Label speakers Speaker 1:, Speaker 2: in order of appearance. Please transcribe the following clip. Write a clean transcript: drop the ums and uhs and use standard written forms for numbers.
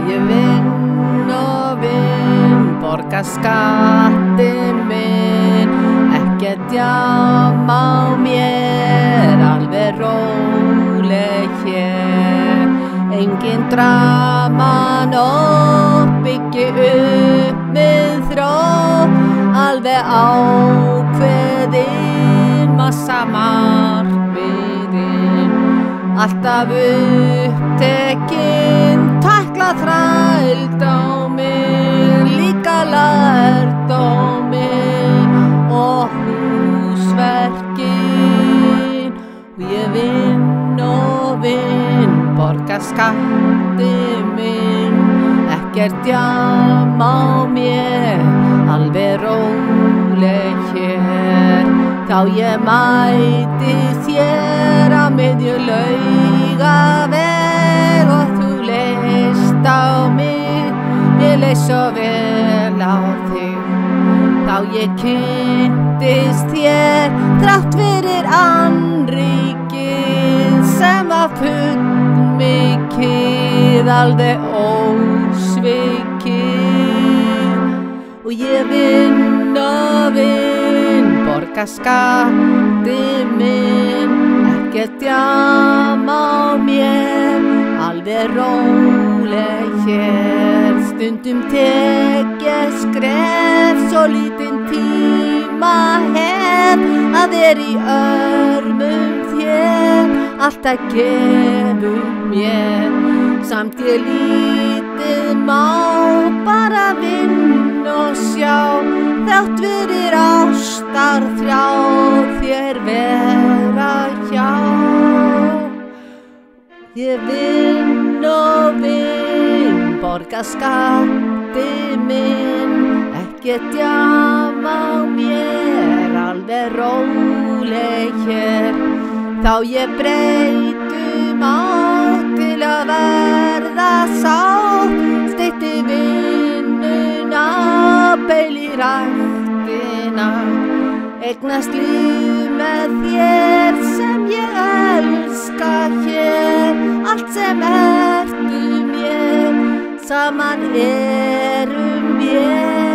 Speaker 1: Ég vinn og vinn, borga skattinn minn, ekkert jam á mér, alveg róleg hér. Engin drama nótt, byggi upp með þró, alveg ákveðin, massa markmiðin. Alltaf upptekinn, tækla þrældóminn, líka lærdóminn og húsverkin. Og ég vinn og vinn, borga skattinn minn, ekkert jam á mér, alveg róleg hér. Þá ég mæti þér á miðju Laugaveg og þú leist á mig, ég leist svo vel á þig. Þá ég kynntist þér þrátt fyrir annríkið sem var fullmikið, alveg ósvikið. Og ég vinn og vinn, borga skattinn minn, ekkert jam á mér, alveg róleg hér. Stundum tek ég skref, svo lítinn tíma hef að í örmum þér, alltaf gefur mér. Samt ég lítið má, bara vinn og sjá, þrátt fyrir ástarþrá, þér vera hjá. Ég vinn og vinn, borga skattinn minn, ekkert jam á mér, alveg róleg hér. Þá ég breytum á til að verða sátt, stytti vinnuna, beili ræktina, eignast líf með þér sem ég elska hér. Allt sem ertu mér, saman erum vér.